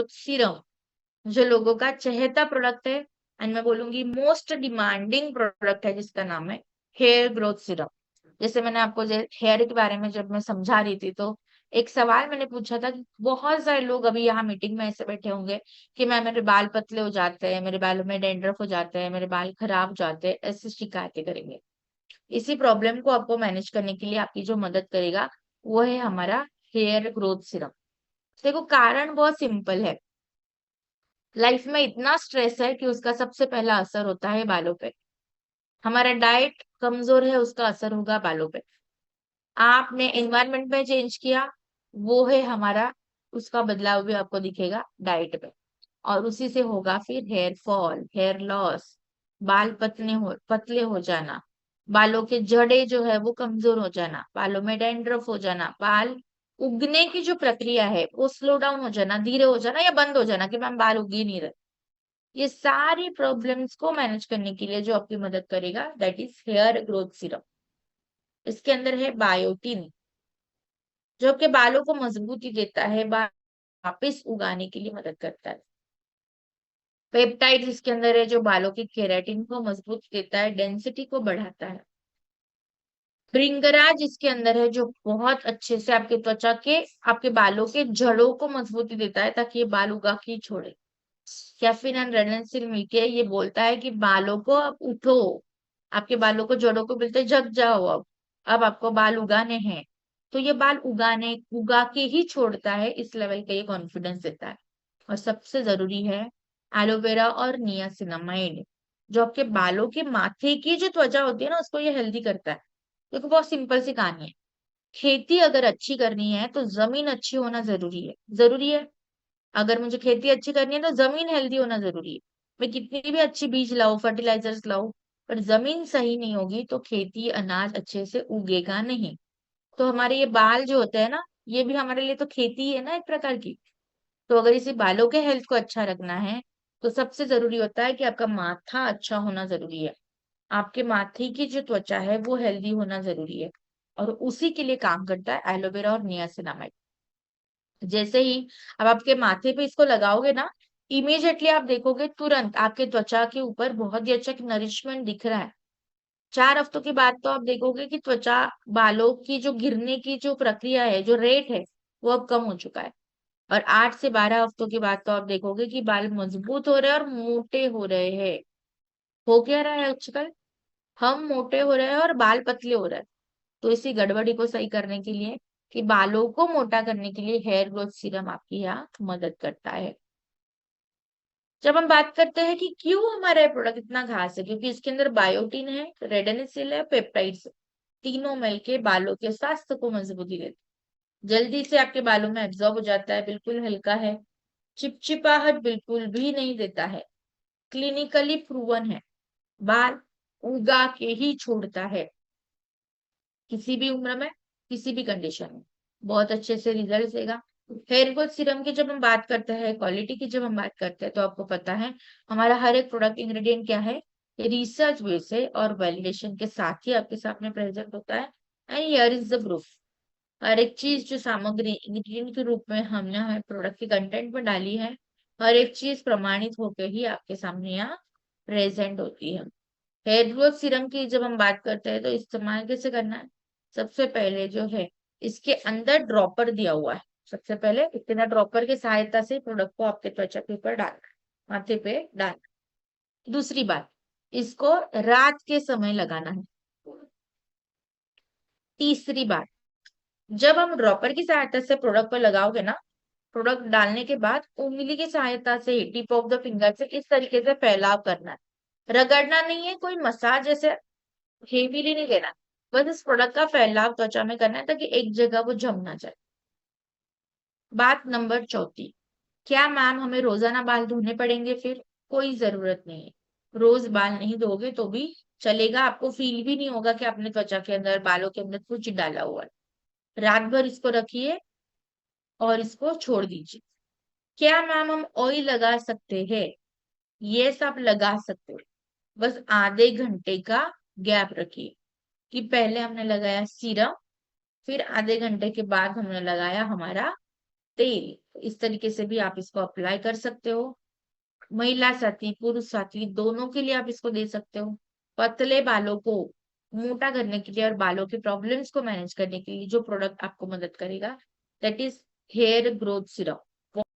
Growth serum, जो लोगों का चहेता प्रोडक्ट है, एंड मैं बोलूंगी मोस्ट डिमांडिंग प्रोडक्ट है, जिसका नाम है हेयर ग्रोथ सीरम। जैसे मैंने आपको हेयर के बारे में जब मैं समझा रही थी, तो एक सवाल मैंने पूछा था कि बहुत सारे लोग अभी यहाँ मीटिंग में ऐसे बैठे होंगे कि मैं मेरे बाल पतले हो जाते हैं, मेरे बालों में डेंड्रफ हो जाते हैं, मेरे बाल खराब हो जाते हैं, ऐसी शिकायतें करेंगे। इसी प्रॉब्लम को आपको मैनेज करने के लिए आपकी जो मदद करेगा वो है हमारा हेयर ग्रोथ सीरम। देखो, कारण बहुत सिंपल है। लाइफ में इतना स्ट्रेस है कि उसका सबसे पहला असर होता है बालों पे। हमारा डाइट कमजोर है, उसका असर होगा बालों पे। आपने एनवायरनमेंट में चेंज किया, वो है हमारा, उसका बदलाव भी आपको दिखेगा डाइट पे। और उसी से होगा फिर हेयर फॉल, हेयर लॉस, बाल पतले हो जाना, बालों के जड़े जो है वो कमजोर हो जाना, बालों में डैंड्रफ हो जाना, बाल उगने की जो प्रक्रिया है वो स्लो डाउन हो जाना, धीरे हो जाना या बंद हो जाना कि मैम बाल उग ही नहीं रहे। ये सारी प्रॉब्लम्स को मैनेज करने के लिए जो आपकी मदद करेगा that is here growth serum. इसके अंदर है बायोटिन, जो आपके बालों को मजबूती देता है, बाल वापिस उगाने के लिए मदद करता है। पेप्टाइड इसके अंदर है, जो बालों के केराटिन को मजबूत देता है, डेंसिटी को बढ़ाता है। भृंगराज इसके अंदर है, जो बहुत अच्छे से आपके त्वचा के, आपके बालों के जड़ों को मजबूती देता है ताकि ये बाल उगा के छोड़े। कैफीन एंड रेडनसिल मिलके ये बोलता है कि बालों को अब उठो, आपके बालों को, जड़ों को बोलते हैं जग जाओ, अब आपको बाल उगाने हैं। तो ये बाल उगा के ही छोड़ता है, इस लेवल का ये कॉन्फिडेंस देता है। और सबसे जरूरी है एलोवेरा और नियासिनामाइड, जो आपके बालों के माथे की जो त्वचा होती है ना, उसको ये हेल्दी करता है। देखो, बहुत सिंपल सी कहानी है। खेती अगर अच्छी करनी है तो जमीन अच्छी होना जरूरी है, जरूरी है। अगर मुझे खेती अच्छी करनी है तो जमीन हेल्दी होना जरूरी है। मैं कितनी भी अच्छी बीज लाऊं, फर्टिलाइजर्स लाऊं, पर जमीन सही नहीं होगी तो खेती, अनाज अच्छे से उगेगा नहीं। तो हमारे ये बाल जो होते हैं ना, ये भी हमारे लिए तो खेती है ना, एक प्रकार की। तो अगर इसी बालों के हेल्थ को अच्छा रखना है तो सबसे जरूरी होता है कि आपका माथा अच्छा होना जरूरी है। आपके माथे की जो त्वचा है वो हेल्दी होना जरूरी है। और उसी के लिए काम करता है एलोवेरा और नियासिनामाइड। जैसे ही अब आपके माथे पे इसको लगाओगे ना, इमीडिएटली आप देखोगे तुरंत आपके त्वचा के ऊपर बहुत ही अच्छा नरिशमेंट दिख रहा है। 4 हफ्तों के बाद तो आप देखोगे कि त्वचा, बालों की जो गिरने की जो प्रक्रिया है, जो रेट है, वो अब कम हो चुका है। और 8 से 12 हफ्तों के बाद तो आप देखोगे कि बाल मजबूत हो रहे हैं और मोटे हो रहे हैं। हो क्या रहा है आजकल, हम मोटे हो रहे हैं और बाल पतले हो रहे हैं। तो इसी गड़बड़ी को सही करने के लिए, कि बालों को मोटा करने के लिए हेयर ग्रोथ सीरम आपकी यहाँ मदद करता है। जब हम बात करते हैं कि क्यों हमारा ये प्रोडक्ट इतना खास है, क्योंकि इसके अंदर बायोटिन है, रेडनिसिल है, पेप्टाइड्स, तीनों मिलके बालों के स्वास्थ्य को मजबूती देते हैं। जल्दी से आपके बालों में एब्जॉर्ब हो जाता है, बिल्कुल हल्का है, चिपचिपाहट बिल्कुल भी नहीं देता है, क्लिनिकली प्रूवन है, बाल उगा के ही छोड़ता है, किसी भी उम्र में, किसी भी कंडीशन में बहुत अच्छे से रिजल्ट देगा। हेयर ग्रोथ सीरम की जब हम बात करते हैं, क्वालिटी की जब हम बात करते हैं, तो आपको पता है हमारा हर एक प्रोडक्ट इंग्रेडिएंट क्या है, रिसर्च बेस है और वैलिडेशन के साथ ही आपके सामने प्रेजेंट होता है। And here is the proof. हर एक चीज जो सामग्री इंग्रेडिएंट के रूप में हमने हमारे प्रोडक्ट के कंटेंट में डाली है, हर एक चीज प्रमाणित होकर ही आपके सामने यहाँ प्रेजेंट होती है। हेयर ग्रोथ सीरम की जब हम बात करते हैं तो इस्तेमाल कैसे करना है। सबसे पहले जो है, इसके अंदर ड्रॉपर दिया हुआ है। सबसे पहले इतना ड्रॉपर की सहायता से प्रोडक्ट को आपके त्वचा के ऊपर डालना है, माथे पे डालना है। दूसरी बात, इसको रात के समय लगाना है। तीसरी बात, जब हम ड्रॉपर की सहायता से प्रोडक्ट पर लगाओगे ना, प्रोडक्ट डालने के बाद उंगली की सहायता से, टिप ऑफ द फिंगर से इस तरीके से फैलाव करना है, रगड़ना नहीं है, कोई मसाज जैसे हेवीली नहीं लेना। बस इस प्रोडक्ट का फैलाव त्वचा में करना है ताकि एक जगह वो जम ना जाए। बात नंबर चौथी, क्या मैम हमें रोजाना बाल धोने पड़ेंगे फिर। कोई जरूरत नहीं है, रोज बाल नहीं धोगे तो भी चलेगा, आपको फील भी नहीं होगा कि आपने त्वचा के अंदर, बालों के अंदर कुछ डाला हुआ है। रात भर इसको रखिए और इसको छोड़ दीजिए। क्या मैम हम ऑयल लगा सकते हैं। ये सब लगा सकते हो, बस आधे घंटे का गैप रखिए, कि पहले हमने लगाया सीरम, फिर आधे घंटे के बाद हमने लगाया हमारा तेल। इस तरीके से भी आप इसको अप्लाई कर सकते हो। महिला साथी, पुरुष साथी दोनों के लिए आप इसको दे सकते हो। पतले बालों को मोटा करने के लिए और बालों के प्रॉब्लम्स को मैनेज करने के लिए जो प्रोडक्ट आपको मदद करेगा, that is here growth syrup.